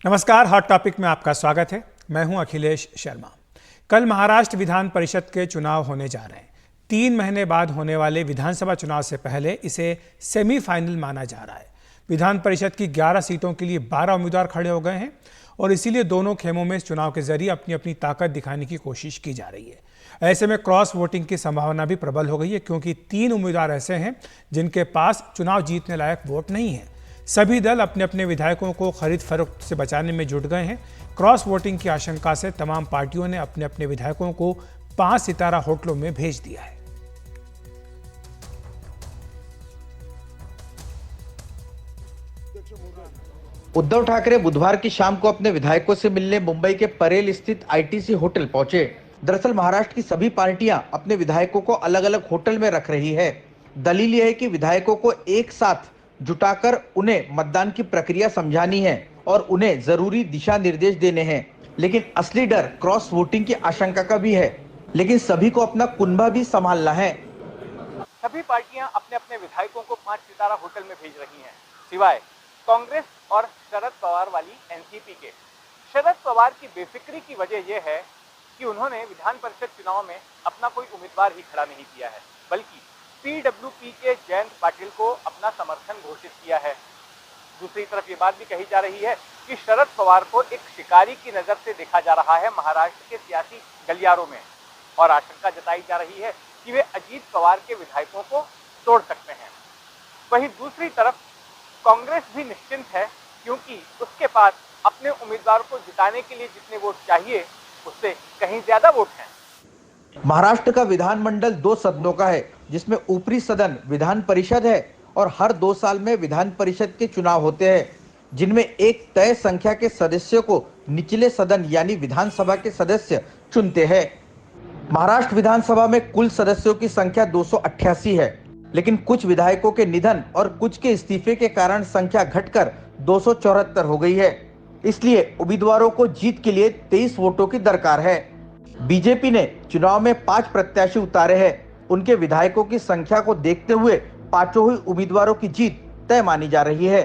नमस्कार, hot topic में आपका स्वागत है। मैं हूं अखिलेश शर्मा। कल महाराष्ट्र विधान परिषद के चुनाव होने जा रहे हैं। 3 महीने बाद होने वाले विधानसभा चुनाव से पहले इसे सेमीफाइनल माना जा रहा है। विधान परिषद की 11 सीटों के लिए 12 उम्मीदवार खड़े हो गए हैं और इसीलिए दोनों खेमों में इस चुनाव के जरिए अपनी अपनी ताकत दिखाने की कोशिश की जा रही है। ऐसे में क्रॉस वोटिंग की संभावना भी प्रबल हो गई है, क्योंकि 3 उम्मीदवार ऐसे हैं जिनके पास चुनाव जीतने लायक वोट नहीं है। सभी दल अपने अपने विधायकों को खरीद फरोख्त से बचाने में जुट गए हैं। क्रॉस वोटिंग की आशंका से तमाम पार्टियों ने अपने अपने विधायकों को 5 सितारा होटलों में भेज दिया है। उद्धव ठाकरे बुधवार की शाम को अपने विधायकों से मिलने मुंबई के परेल स्थित आईटीसी होटल पहुंचे। दरअसल महाराष्ट्र की सभी पार्टियां अपने विधायकों को अलग अलग होटल में रख रही है। दलील यह है कि विधायकों को एक साथ जुटाकर उन्हें मतदान की प्रक्रिया समझानी है और उन्हें जरूरी दिशा निर्देश देने हैं। लेकिन असली डर क्रॉस वोटिंग की आशंका का भी है, लेकिन सभी को अपना कुनबा भी संभालना है। सभी पार्टियां अपने अपने विधायकों को 5 सितारा होटल में भेज रही हैं, सिवाय कांग्रेस और शरद पवार वाली एनसीपी के। शरद पवार की बेफिक्री की वजह यह है कि उन्होंने विधान परिषद चुनाव में अपना कोई उम्मीदवार ही खड़ा नहीं किया है, बल्कि पीडब्ल्यूपी के जयंत पाटिल को अपना समर्थन घोषित किया है। दूसरी तरफ ये बात भी कही जा रही है कि शरद पवार को एक शिकारी की नजर से देखा जा रहा है महाराष्ट्र के सियासी गलियारों में, और आशंका जताई जा रही है कि वे अजीत पवार के विधायकों को तोड़ सकते हैं। वहीं दूसरी तरफ कांग्रेस भी निश्चिंत है, क्योंकि उसके पास अपने उम्मीदवार को जिताने के लिए जितने वोट चाहिए उससे कहीं ज्यादा वोट हैं। महाराष्ट्र का विधानमंडल 2 सदनों का है, जिसमें ऊपरी सदन विधान परिषद है और हर 2 साल में विधान परिषद के चुनाव होते हैं, जिनमें एक तय संख्या के सदस्यों को निचले सदन यानी विधानसभा के सदस्य चुनते हैं। महाराष्ट्र विधानसभा में कुल सदस्यों की संख्या 288 है, लेकिन कुछ विधायकों के निधन और कुछ के इस्तीफे के कारण संख्या घटकर 274 हो गई है। इसलिए उम्मीदवारों को जीत के लिए 23 वोटों की दरकार है। बीजेपी ने चुनाव में 5 प्रत्याशी उतारे हैं। उनके विधायकों की संख्या को देखते हुए पांचों ही उम्मीदवारों की जीत तय मानी जा रही है।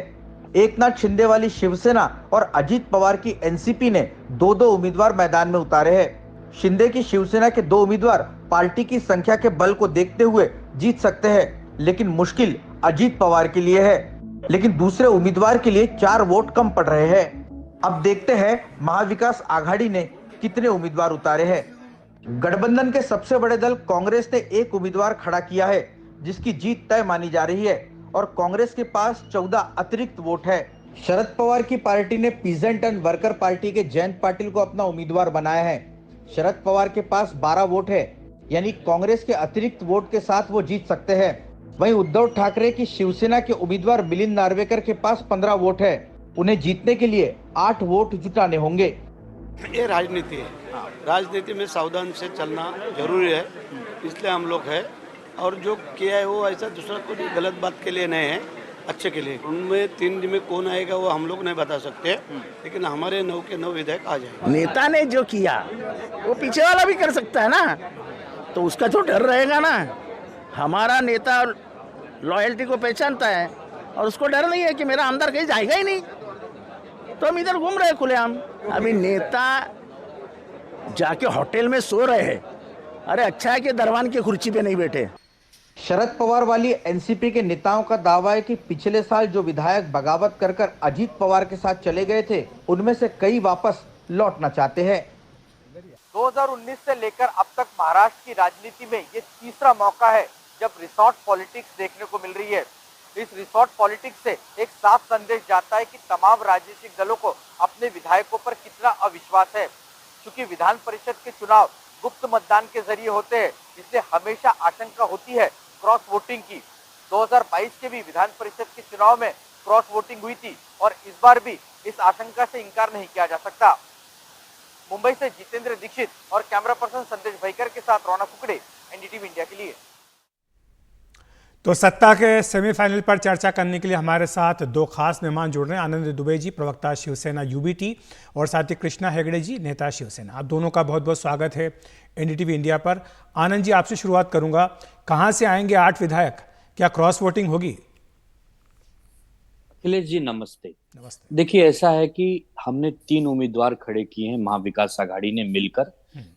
एकनाथ शिंदे वाली शिवसेना और अजीत पवार की एनसीपी ने 2-2 उम्मीदवार मैदान में उतारे हैं। शिंदे की शिवसेना के 2 उम्मीदवार पार्टी की संख्या के बल को देखते हुए जीत सकते हैं, लेकिन मुश्किल अजीत पवार के लिए है। लेकिन दूसरे उम्मीदवार के लिए 4 वोट कम पड़ रहे हैं। अब देखते हैं महाविकास आघाड़ी ने कितने उम्मीदवार उतारे हैं। गठबंधन के सबसे बड़े दल कांग्रेस ने 1 उम्मीदवार खड़ा किया है, जिसकी जीत तय मानी जा रही है, और कांग्रेस के पास 14 अतिरिक्त वोट है। शरद पवार की पार्टी ने पीजेंट एंड वर्कर पार्टी के जयंत पाटिल को अपना उम्मीदवार बनाया है। शरद पवार के पास 12 वोट है, यानी कांग्रेस के अतिरिक्त वोट के साथ वो जीत सकते हैं। वहीं उद्धव ठाकरे की शिवसेना के उम्मीदवार मिलिंद नार्वेकर के पास 15 वोट है। उन्हें जीतने के लिए 8 वोट जुटाने होंगे। ये राजनीति है, राजनीति में सावधान से चलना जरूरी है, इसलिए हम लोग है। और जो किया है वो ऐसा दूसरा कोई गलत बात के लिए नहीं है, अच्छे के लिए। उनमें 3 में कौन आएगा वो हम लोग नहीं बता सकते, लेकिन हमारे 9 के 9 विधायक आ जाएंगे। नेता ने जो किया वो पीछे वाला भी कर सकता है ना, तो उसका तो डर रहेगा ना। हमारा नेता लॉयल्टी को पहचानता है और उसको डर नहीं है कि मेरा अंदर कहीं जाएगा ही नहीं, तो हम इधर घूम रहे हैं खुलेआम। अभी नेता जाके होटल में सो रहे हैं, अरे अच्छा है कि दरबान की कुर्सी पे नहीं बैठे। शरद पवार वाली एनसीपी के नेताओं का दावा है कि पिछले साल जो विधायक बगावत कर अजीत पवार के साथ चले गए थे, उनमें से कई वापस लौटना चाहते हैं। 2019 से लेकर अब तक महाराष्ट्र की राजनीति में ये तीसरा मौका है जब रिसोर्ट पॉलिटिक्स देखने को मिल रही है। इस रिसोर्ट पॉलिटिक्स से एक साफ संदेश जाता है कि तमाम राजनीतिक दलों को अपने विधायकों पर कितना अविश्वास है। क्योंकि विधान परिषद के चुनाव गुप्त मतदान के जरिए होते हैं, इसलिए हमेशा आशंका होती है क्रॉस वोटिंग की। 2022 के भी विधान परिषद के चुनाव में क्रॉस वोटिंग हुई थी और इस बार भी इस आशंका से इनकार नहीं किया जा सकता। मुंबई से जितेंद्र दीक्षित और कैमरा पर्सन संदेश भैकर के साथ रौनक कुकड़े, एनडीटीवी इंडिया के लिए। तो सत्ता के सेमीफाइनल पर चर्चा करने के लिए हमारे साथ 2 खास मेहमान जुड़ रहे हैं। आनंद दुबे जी, प्रवक्ता शिवसेना यूबीटी, और साथ ही कृष्णा हेगड़े जी, नेता शिवसेना। आप दोनों का बहुत बहुत स्वागत है एनडीटीवी इंडिया पर। आनंद जी, आपसे शुरुआत करूंगा। कहां से आएंगे 8 विधायक? क्या क्रॉस वोटिंग होगी? अखिलेश जी नमस्ते। नमस्ते। देखिए ऐसा है कि हमने 3 उम्मीदवार खड़े किए हैं महाविकास आघाड़ी ने मिलकर,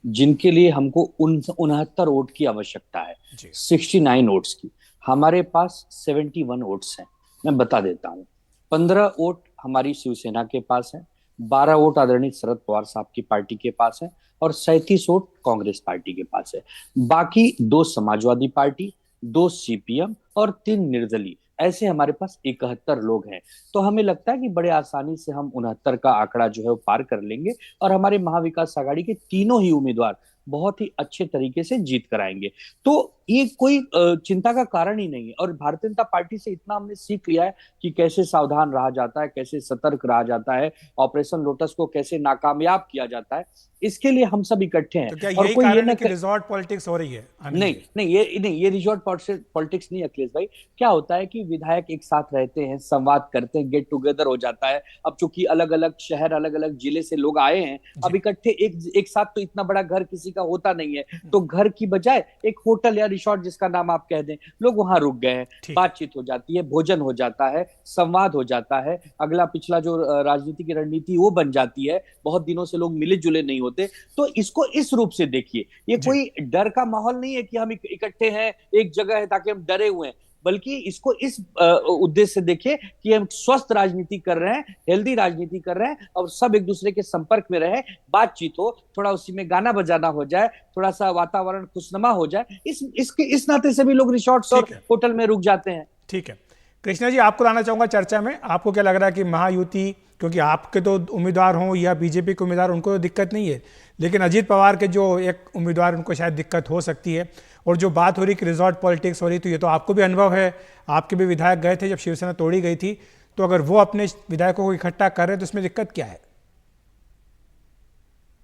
जिनके लिए हमको 69 वोट की आवश्यकता है, जी 69 वोट्स की। हमारे पास 71 वोट्स हैं। मैं बता देता हूँ, 15 वोट हमारी शिवसेना के पास है, 12 वोट आदरणीय शरद पवार साहब की पार्टी के पास है और 37 वोट कांग्रेस पार्टी के पास है। बाकी 2 समाजवादी पार्टी, 2 सीपीएम और 3 निर्दलीय, ऐसे हमारे पास 71 लोग हैं। तो हमें लगता है कि बड़े आसानी से हम 69 का आंकड़ा जो है वो पार कर लेंगे और हमारे महाविकास आघाड़ी के तीनों ही उम्मीदवार बहुत ही अच्छे तरीके से जीत कराएंगे। तो ये कोई चिंता का कारण ही नहीं है। और भारतीय जनता पार्टी से इतना हमने सीख लिया है कि कैसे सावधान रहा जाता है, कैसे सतर्क रहा जाता है, ऑपरेशन लोटस को कैसे नाकामयाब किया जाता है, इसके लिए हम सब इकट्ठे हैं। तो क्या और यही कोई ये कारण न है कि रिजॉर्ट पॉलिटिक्स हो रही है? नहीं नहीं, ये रिजॉर्ट पॉलिटिक्स नहीं अखिलेश भाई। क्या होता है कि विधायक एक साथ रहते हैं, संवाद करते हैं, गेट टुगेदर हो जाता है। अब चूंकि अलग अलग शहर, अलग अलग जिले से लोग आए हैं, अब इकट्ठे एक साथ तो इतना बड़ा घर किसी का होता नहीं है, तो घर की बजाय एक होटल या रिसोर्ट जिसका नाम आप कह दें, लोग वहां रुक गए हैं, बातचीत हो जाती है, भोजन हो जाता है, संवाद हो जाता है, अगला पिछला जो राजनीति की रणनीति वो बन जाती है। बहुत दिनों से लोग मिले जुले नहीं होते। तो इसको इस रूप से देखिए, ये कोई डर का माहौल नहीं है कि हम इकट्ठे हैं, एक जगह है ताकि हम डरे हुए हैं, बल्कि इसको इस उद्देश्य से देखिए कि हम स्वस्थ राजनीति कर रहे हैं, हेल्दी राजनीति कर रहे हैं और सब एक दूसरे के संपर्क में रहे, बातचीत हो, थोड़ा उसी में गाना बजाना हो जाए, थोड़ा सा वातावरण खुशनुमा हो जाए। इस नाते से भी लोग रिसोर्ट्स और होटल में रुक जाते हैं। ठीक है कृष्णा जी, आपको लाना चाहूंगा चर्चा में। आपको क्या लग रहा है कि महायुति, क्योंकि आपके तो उम्मीदवार हों या बीजेपी के उम्मीदवार, उनको तो दिक्कत नहीं है, लेकिन अजीत पवार के जो एक उम्मीदवार, उनको शायद दिक्कत हो सकती है। और जो बात हो रही कि रिजॉर्ट पॉलिटिक्स हो रही, तो ये तो आपको भी अनुभव है, आपके भी विधायक गए थे जब शिवसेना तोड़ी गई थी। तो अगर वो अपने विधायकों को इकट्ठा कर रहे हैं तो इसमें दिक्कत क्या है?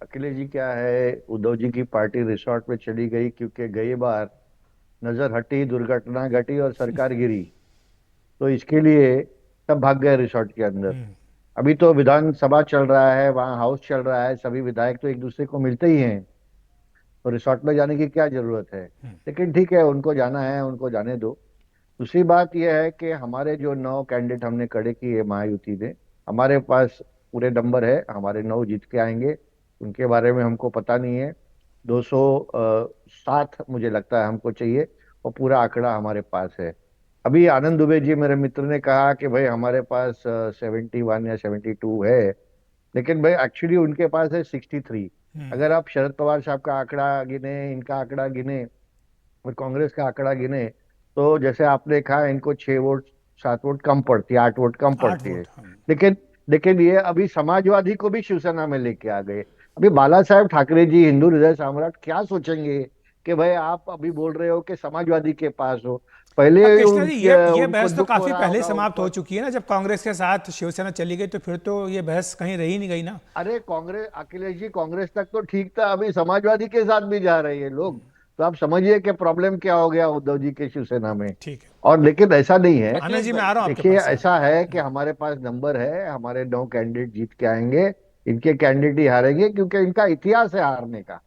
अखिलेश जी, क्या है, उद्धव जी की पार्टी रिसोर्ट में चली गई क्योंकि गई बार नजर हटी, दुर्घटना घटी और सरकार गिरी, तो इसके लिए सब भाग गए रिसोर्ट के अंदर। अभी तो विधानसभा चल रहा है, वहाँ हाउस चल रहा है, सभी विधायक तो एक दूसरे को मिलते ही हैं, तो रिसोर्ट में जाने की क्या जरूरत है। लेकिन ठीक है, उनको जाना है, उनको जाने दो। दूसरी बात यह है कि हमारे जो 9 कैंडिडेट हमने खड़े किए महायुति ने, हमारे पास पूरे नंबर है, हमारे 9 जीत के आएंगे। उनके बारे में हमको पता नहीं है, 207 मुझे लगता है हमको चाहिए, और पूरा आंकड़ा हमारे पास है। अभी आनंद दुबे जी मेरे मित्र ने कहा कि भाई हमारे पास 71 या 72 है, लेकिन भाई एक्चुअली उनके पास है 63। अगर आप शरद पवार साहब का आंकड़ा गिने, इनका आंकड़ा गिने और कांग्रेस का आंकड़ा गिने, तो जैसे आपने कहा इनको 6 वोट 7 वोट कम पड़ती है, 8 वोट कम पड़ती है। लेकिन ये अभी समाजवादी को भी शिवसेना में लेके आ गए। अभी बाला साहेब ठाकरे जी, हिंदू हृदय सम्राट, क्या सोचेंगे कि भाई आप अभी बोल रहे हो कि समाजवादी के पास हो। पहले कृष्णा जी, ये बहस तो काफी पहले समाप्त हो चुकी है ना, जब कांग्रेस के साथ शिवसेना चली गई, तो फिर तो ये बहस कहीं रही नहीं गई ना। अरे कांग्रेस, अखिलेश जी, कांग्रेस तक तो ठीक था, अभी समाजवादी के साथ भी जा रही है लोग। तो आप समझिए कि प्रॉब्लम क्या हो गया उद्धव जी के शिवसेना में। ठीक है, और लेकिन ऐसा नहीं है, आनंद जी मैं आ रहा हूं आपके देखिए पास। ऐसा है कि हमारे पास नंबर है, हमारे 9 कैंडिडेट जीत के आएंगे, इनके कैंडिडेट ही हारेंगे क्योंकि इनका इतिहास है हारने का।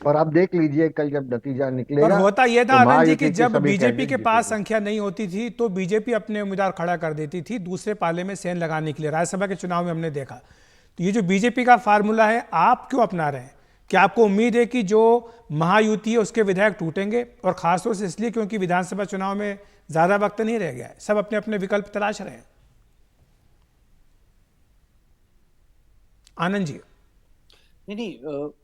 और आप देख लीजिए कल जब नतीजा निकलेगा। और होता यह था तो आनंद जी कि महायुति के जब सभी बीजेपी कैंडिडेट के पास जीतेंगे। संख्या नहीं होती थी तो बीजेपी अपने उम्मीदवार खड़ा कर देती थी दूसरे पाले में सेन लगाने के लिए। राज्यसभा के चुनाव में हमने देखा। तो ये जो बीजेपी का फार्मूला है, आप क्यों अपना रहे हैं? क्या आपको उम्मीद है कि जो महायुति है उसके विधायक टूटेंगे? और खासतौर से इसलिए क्योंकि विधानसभा चुनाव में ज्यादा वक्त नहीं रह गया है, सब अपने अपने विकल्प तलाश रहे हैं। आनंद जी। नहीं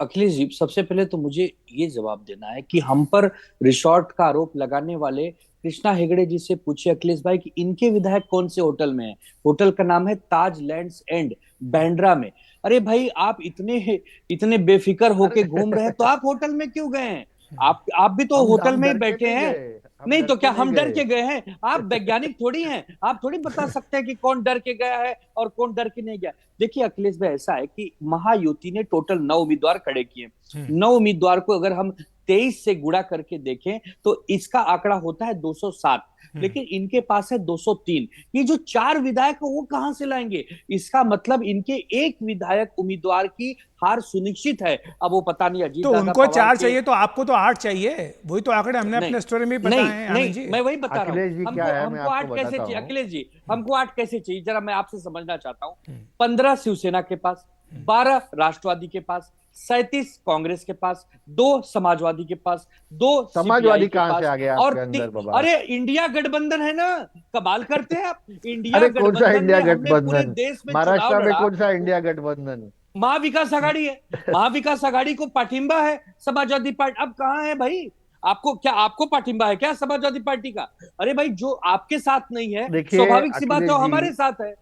अखिलेश जी, सबसे पहले तो मुझे ये जवाब देना है कि हम पर रिसोर्ट का आरोप लगाने वाले कृष्णा हेगड़े जी से पूछे अखिलेश भाई कि इनके विधायक कौन से होटल में हैं। होटल का नाम है ताज लैंड्स एंड, बांद्रा में। अरे भाई, आप इतने बेफिक्र होके घूम रहे हैं तो आप होटल में क्यों गए हैं? आप भी तो होटल में ही बैठे हैं। नहीं तो क्या हम डर के गए हैं? आप वैज्ञानिक थोड़ी हैं, आप थोड़ी बता सकते हैं कि कौन डर के गया है और कौन डर के नहीं गया। देखिए अखिलेश भाई, ऐसा है कि महायुति ने टोटल 9 उम्मीदवार खड़े किए। 9 उम्मीदवार को अगर हम 23 से गुणा करके देखें तो इसका आंकड़ा होता है 207, लेकिन इनके पास है 203। ये जो 4 विधायक है वो कहां से लाएंगे? इसका मतलब इनके एक विधायक उम्मीदवार की हार सुनिश्चित है। अब वो पता नहीं अजीत तो उनको 4 चाहिए तो आपको तो 8 चाहिए। वही तो आंकड़े हमने अपने स्टोरी में बताए हैं। नहीं, मैं वही बता रहा हूँ। अखिलेश जी, क्या है, मैं हमको 8 आपको कैसे बताता चाहिए हूँ। अखिलेश जी? हमको 8 कैसे चाहिए, जरा मैं आपसे समझना चाहता हूँ। 15 शिवसेना के पास, 12 राष्ट्रवादी के पास, 37 कांग्रेस के पास, 2 समाजवादी के पास, 2 समाजवादी CPI के कहाँ पास से आ गया और आपके अंदर बाबा? अरे इंडिया गठबंधन है ना, कमाल करते हैं आप। इंडिया अरे कौन सा गठबंधन इंडिया में हमने पूरे गठबंधन? देश में चुनाव महाराष्ट्र में लड़ा। कौन सा इंडिया गठबंधन? महाविकास आघाड़ी है, महाविकास आघाड़ी को पाठिंबा है समाजवादी पार्टी। अब कहाँ है भाई, आपको पाठिंबा है क्या समाजवादी पार्टी का? अरे भाई जो आपके साथ नहीं है, देखिए स्वाभाविक सी बात है अखिलेश वो जी, हमारे साथ है।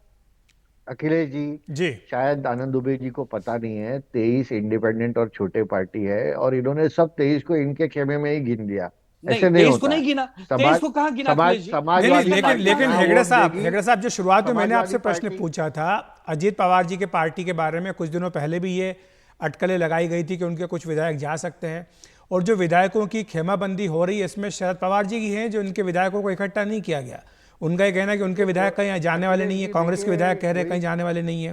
अखिलेश जी जी शायद आनंद दुबे जी को पता नहीं है, 23 इंडिपेंडेंट और छोटे पार्टी है और इन्होंने सब 23 को इनके खेमे में ही गिन दिया। नहीं, ऐसे नहीं 23 को होता नहीं है। गिना, 23 समाज को कहाँ गिना समाज अखिलेश जी? नहीं समाजवादी लेकिन पार्टी लेकिन कहाँ हेगड़े वोट देगी? साहब जो शुरुआत में मैंने आपसे समाजवादी प्रश्न पार्टी- पूछा था अजीत पवार जी के पार्टी के बारे में, कुछ दिनों पहले भी ये अटकलें लगाई गई थी कि उनके कुछ विधायक जा सकते हैं, और जो विधायकों की खेमाबंदी हो रही है इसमें शरद पवार जी की हैं, जो उनके विधायकों को इकट्ठा नहीं किया गया। उनका ये कहना है कि उनके विधायक कहीं जाने वाले नहीं है, कांग्रेस के विधायक कह रहे हैं कहीं जाने वाले नहीं है,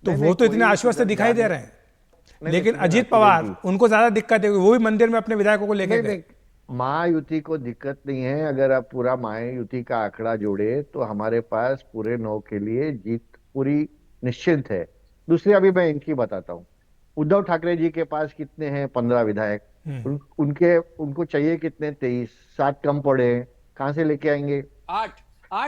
तो वो तो इतने आश्वस्त दिखाई दे रहे हैं। लेकिन अजीत पवार उनको ज्यादा दिक्कत है, वो भी मंदिर में अपने विधायकों को लेकर गए। महायुति को दिक्कत नहीं है। अगर आप पूरा महायुति का आंकड़ा जोड़े तो हमारे पास पूरे 9 के लिए जीत पूरी निश्चित है। दूसरी अभी मैं इनकी बताता हूँ। उद्धव ठाकरे जी के पास कितने हैं? 15 विधायक। उनको चाहिए कितने? 23। 7 कम पड़े हैं, कहाँ से लेके आएंगे? 8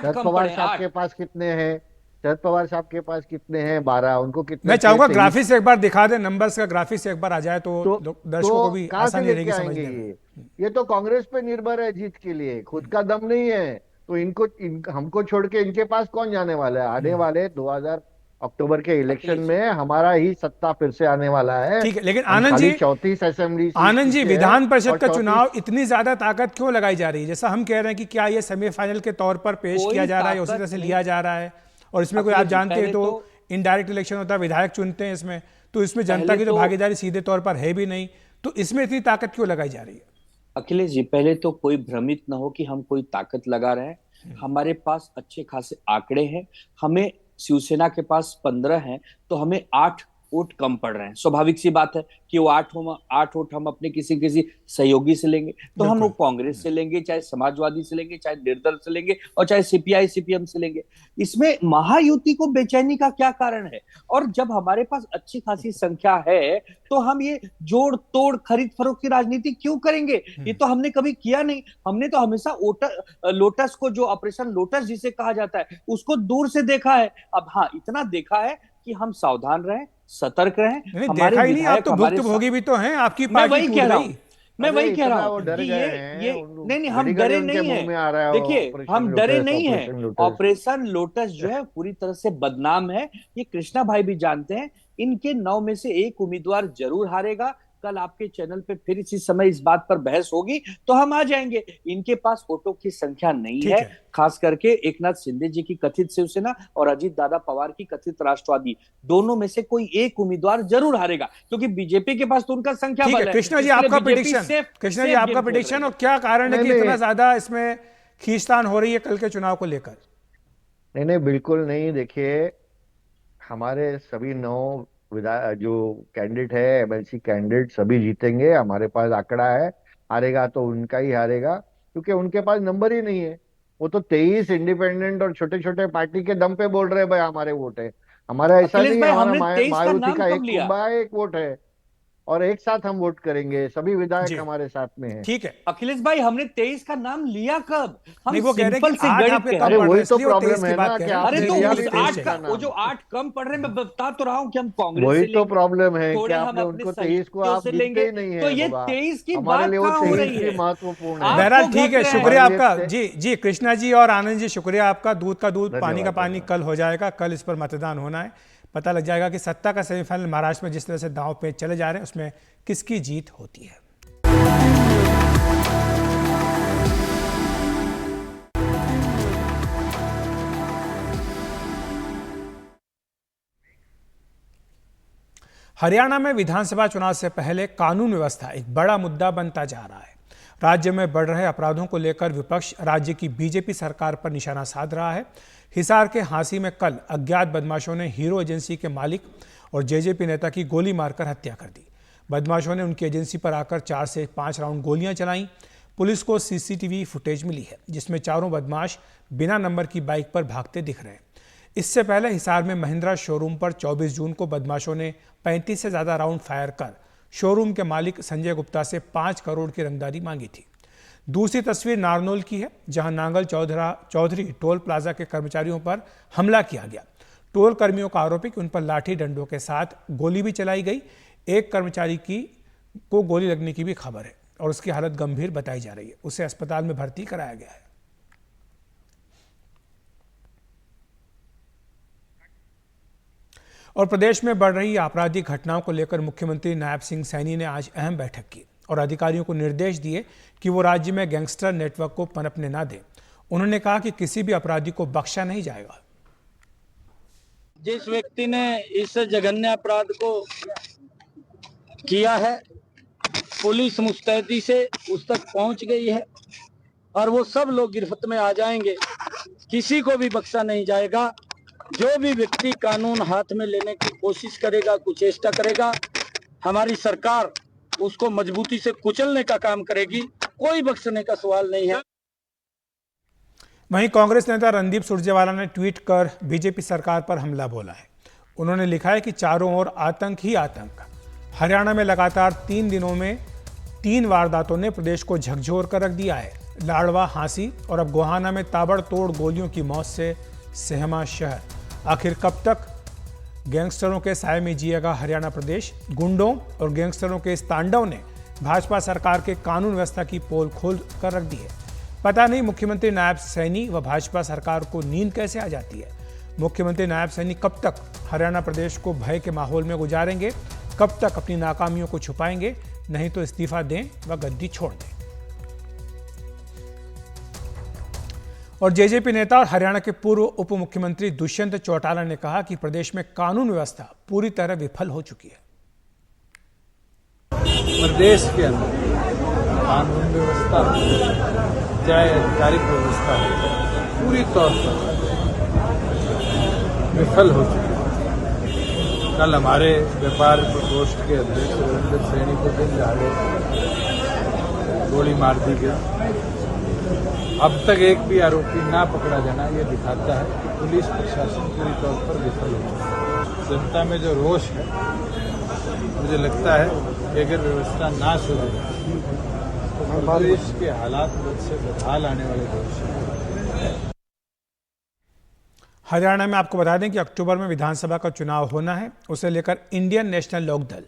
शरद कम पवार पड़े, साहब 8। के पास कितने हैं? शरद पवार साहब के पास कितने हैं? 12। उनको कितने? मैं चाहूंगा 23। ग्राफिक्स एक बार दिखा दें, नंबर्स का ग्राफिक्स एक बार आ जाए तो दर्शकों को भी कहाँ से आसानी लेके रहेगी आएंगे? समझने में। ये तो कांग्रेस पे निर्भर है जीत के लिए, खुद का दम नहीं है। तो हमको छोड़ के इनके पास कौन जाने वाला है? आने वाले 2000 अक्टूबर के इलेक्शन में हमारा ही सत्ता फिर से आने वाला है। ठीक है, लेकिन हम आनंद खाली जी 34 असेंबली आनंद जी, विधान परिषद का 34 चुनाव इतनी ज्यादा ताकत क्यों लगाई जा रही है? जैसा हम कह रहे हैं कि क्या ये सेमीफाइनल के तौर पर पेश कोई किया जा रहा है, उसी ताकत तरह से नहीं। लिया जा रहा है, और इसमें कोई आप अखिलेश जी, जानते हैं पहले तो तो इनडायरेक्ट इलेक्शन होता है, विधायक चुनते हैं इसमें, तो इसमें जनता पहले की तो तो- भागीदारी सीधे तौर पर है भी नहीं, तो इसमें इतनी ताकत क्यों लगाई जा रही है? अखिलेश जी, पहले तो कोई भ्रमित ना हो कि हम कोई ताकत लगा रहे हैं। हमारे पास अच्छे खासे आंकड़े हैं। हमें शिवसेना के पास 15 हैं, तो हमें 8 वोट कम पड़ रहे हैं। स्वाभाविक सी बात है कि वो 8 वोट हम अपने किसी सहयोगी से लेंगे, तो हम वो कांग्रेस से लेंगे, चाहे समाजवादी से लेंगे, चाहे निर्दल से लेंगे, और चाहे CPI CPM से लेंगे। इसमें महायुति को बेचैनी का क्या कारण है? और जब हमारे पास अच्छी खासी संख्या है तो हम ये जोड़ तोड़ खरीद फरोख्त की राजनीति क्यों करेंगे? ये तो हमने कभी किया नहीं। हमने तो हमेशा लोटस को, जो ऑपरेशन लोटस जिसे कहा जाता है, उसको दूर से देखा है। अब हाँ, इतना देखा है कि हम सावधान रहें, सतर्क रहें। नहीं देखा ही नहीं, आप तो भुक्तभोगी भी तो हैं, आपकी मैं पार्टी वही टूट कह रहा गई। हूँ, मैं वही कह रहा वो हूँ डर कि गए ये हैं, नहीं, हम डरे नहीं है। देखिए, हम डरे नहीं है। ऑपरेशन लोटस जो है पूरी तरह से बदनाम है, ये कृष्णा भाई भी जानते हैं। इनके 9 में से एक उम्मीदवार जरूर हारेगा। कल आपके चैनल पे फिर इसी समय इस बात पर बहस होगी तो हम आ जाएंगे। इनके पास वोटों की संख्या नहीं है, खास करके एकनाथ शिंदे जी की कथित शिवसेना और अजीत दादा पवार की कथित राष्ट्रवादी, दोनों में से कोई एक उम्मीदवार जरूर हारेगा, क्योंकि बीजेपी के पास तो उनका संख्या बल है। कृष्णा जी आपका प्रेडिक्शन, और क्या कारण है कि इतना ज्यादा इसमें खींचतान हो रही है कल के चुनाव को लेकर? नहीं, बिल्कुल नहीं। देखिए, हमारे सभी 9 जो कैंडिडेट है, MLC कैंडिडेट, सभी जीतेंगे। हमारे पास आंकड़ा है, हारेगा तो उनका ही हारेगा, क्योंकि उनके पास नंबर ही नहीं है। वो तो 23 इंडिपेंडेंट और छोटे छोटे पार्टी के दम पे बोल रहे हैं भाई हमारे वोट है। हमारा ऐसा नहीं है। हमारा मायावती का एक कुंभा है, एक वोट है, और एक साथ हम वोट करेंगे। सभी विधायक हमारे साथ में हैं। ठीक है अखिलेश भाई, हमने 23 का नाम लिया कब? हम वो कह रहे हैं कि 8 आपके कम अरे पड़ रहे वही हैं, तो इसलिए वो प्रॉब्लम 23 है की बात ना कह कि रहे हैं। आपने अरे तो लिया उस भी 8 23 का, का वो जो नाम। 8 कम पड़ रहे हैं, मैं बता तो रहा हूँ कि हम कांग्रेस वही से तो लेंगे, प्रॉब्लम है कि थोड़े हम आपने अपने उनको 23 को सहयोगियों आप से गिनते लेंगे, ही नहीं है। तो ये बाबा, 23 की हमारे बात लिए वो कहाँ हो 23 रही भी है? महत्वपूर्ण आप है। बहरहाल तो ठीक है, घट रहे शुक्रिया हैं। आपका जी कृष्णा जी और आनंद जी, शुक्रिया आपका। दूध का दूध, पानी का पानी कल हो जाएगा। कल इस पर मतदान होना है, पता लग जाएगा कि सत्ता का सेमीफाइनल महाराष्ट्र में जिस तरह से दांव पे चले जा रहे हैं उसमें किसकी जीत होती है। हरियाणा में विधानसभा चुनाव से पहले कानून व्यवस्था एक बड़ा मुद्दा बनता जा रहा है। राज्य में बढ़ रहे अपराधों को लेकर विपक्ष राज्य की बीजेपी सरकार पर निशाना साध रहा है। हिसार के हांसी में कल अज्ञात बदमाशों ने हीरो एजेंसी के मालिक और जेजेपी नेता की गोली मारकर हत्या कर दी। बदमाशों ने उनकी एजेंसी पर आकर 4 से 5 राउंड गोलियां चलाईं। पुलिस को सीसीटीवी फुटेज मिली है जिसमें चारों बदमाश बिना नंबर की बाइक पर भागते दिख रहे हैं। इससे पहले हिसार में महिंद्रा शोरूम पर 24 जून को बदमाशों ने 35 से ज्यादा राउंड फायर कर शोरूम के मालिक संजय गुप्ता से 5 करोड़ की रंगदारी मांगी थी। दूसरी तस्वीर नारनौल की है, जहां नांगल चौधरी टोल प्लाजा के कर्मचारियों पर हमला किया गया। टोल कर्मियों का आरोप है कि उन पर लाठी डंडों के साथ गोली भी चलाई गई। एक कर्मचारी को गोली लगने की भी खबर है और उसकी हालत गंभीर बताई जा रही है। उसे अस्पताल में भर्ती कराया गया है। और प्रदेश में बढ़ रही आपराधिक घटनाओं को लेकर मुख्यमंत्री नायब सिंह सैनी ने आज अहम बैठक की और अधिकारियों को निर्देश दिए कि वो राज्य में गैंगस्टर नेटवर्क को पनपने ना दें। उन्होंने कहा कि किसी भी अपराधी को बख्शा नहीं जाएगा। जिस व्यक्ति ने इस जघन्य अपराध को किया है, पुलिस मुस्तैदी से उस तक पहुंच गई है और वो सब लोग गिरफ्त में आ जाएंगे। किसी को भी बख्शा नहीं जाएगा। जो भी व्यक्ति कानून हाथ में लेने की कोशिश करेगा, कुचेष्टा करेगा, हमारी सरकार उसको मजबूती से कुचलने का काम करेगी। कोई बख्शने का सवाल नहीं है। वहीं कांग्रेस नेता रणदीप सुरजेवाला ने ट्वीट कर बीजेपी सरकार पर हमला बोला है। उन्होंने लिखा है कि चारों ओर आतंक ही आतंक। हरियाणा में लगातार 3 दिनों में 3 वारदातों ने प्रदेश को झकझोर कर रख दिया है। लाडवा, हांसी और अब गोहाना में ताबड़तोड़ गोलियों की मौत से सहमा शहर। आखिर कब तक गैंगस्टरों के साए में जिएगा हरियाणा प्रदेश? गुंडों और गैंगस्टरों के इस तांडव ने भाजपा सरकार के कानून व्यवस्था की पोल खोल कर रख दी है। पता नहीं मुख्यमंत्री नायब सैनी व भाजपा सरकार को नींद कैसे आ जाती है। मुख्यमंत्री नायब सैनी कब तक हरियाणा प्रदेश को भय के माहौल में गुजारेंगे? कब तक अपनी नाकामियों को छुपाएंगे? नहीं तो इस्तीफा दें व गद्दी छोड़ दें। और जेजेपी नेता और हरियाणा के पूर्व उप मुख्यमंत्री दुष्यंत चौटाला ने कहा कि प्रदेश में कानून व्यवस्था पूरी तरह विफल हो चुकी है। प्रदेश के अंदर कानून व्यवस्था चाहे आधिकारिक व्यवस्था पूरी तौर पर विफल हो चुकी है। कल हमारे व्यापार प्रकोष्ठ के अध्यक्ष रविंद्र सैनी को दिन दहाड़े गोली मार दी गई। अब तक एक भी आरोपी ना पकड़ा जाना ये दिखाता है कि पुलिस प्रशासन पूरी तौर पर विफल हो चुका है। जनता में जो रोष है, मुझे लगता है कि अगर व्यवस्था ना सुधरे तो प्रदेश के हालात से बदहाल आने वाले भविष्य। हरियाणा में आपको बता दें कि अक्टूबर में विधानसभा का चुनाव होना है। उसे लेकर इंडियन नेशनल लोकदल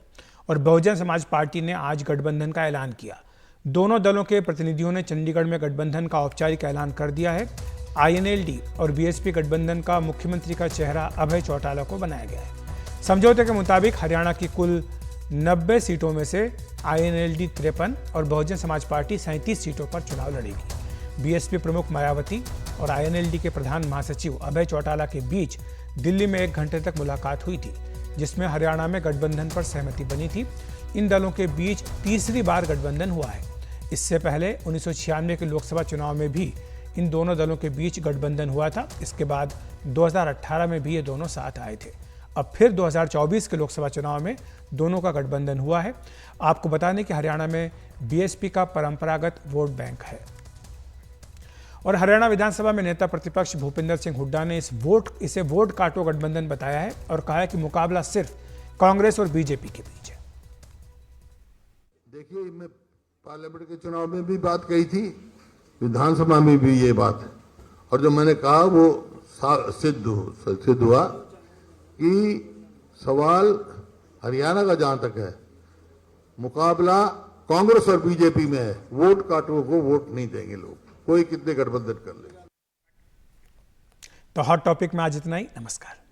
और बहुजन समाज पार्टी ने आज गठबंधन का ऐलान किया। दोनों दलों के प्रतिनिधियों ने चंडीगढ़ में गठबंधन का औपचारिक ऐलान कर दिया है। आईएनएलडी और बीएसपी गठबंधन का मुख्यमंत्री का चेहरा अभय चौटाला को बनाया गया है। समझौते के मुताबिक हरियाणा की कुल 90 सीटों में से आईएनएलडी 53 और बहुजन समाज पार्टी 37 सीटों पर चुनाव लड़ेगी। बीएसपी प्रमुख मायावती और आईएनएलडी के प्रधान महासचिव अभय चौटाला के बीच दिल्ली में 1 घंटे तक मुलाकात हुई थी, जिसमें हरियाणा में गठबंधन पर सहमति बनी थी। इन दलों के बीच तीसरी बार गठबंधन हुआ है। इससे पहले 1996 के लोकसभा चुनाव में भी इन दोनों दलों के बीच गठबंधन हुआ था। इसके बाद 2018 में भी ये दोनों साथ आए थे। अब फिर 2024 के लोकसभा चुनाव में दोनों का गठबंधन हुआ है। आपको बता दें कि हरियाणा में बीएसपी का परंपरागत वोट बैंक है। और हरियाणा विधानसभा में नेता प्रतिपक्ष भूपेंद्र सिंह हुड्डा ने इसे वोट काटो गठबंधन बताया है और कहा है कि मुकाबला सिर्फ कांग्रेस और बीजेपी के बीच है। देखिए, मैं पार्लियामेंट के चुनाव में भी बात कही थी, विधानसभा में भी ये बात है, और जो मैंने कहा वो सिद्ध हुआ कि सवाल हरियाणा का जहां तक है, मुकाबला कांग्रेस और बीजेपी में है। वोट काटो को वोट नहीं देंगे लोग, कोई कितने गठबंधन कर ले। तो हॉट टॉपिक में आज इतना ही। नमस्कार।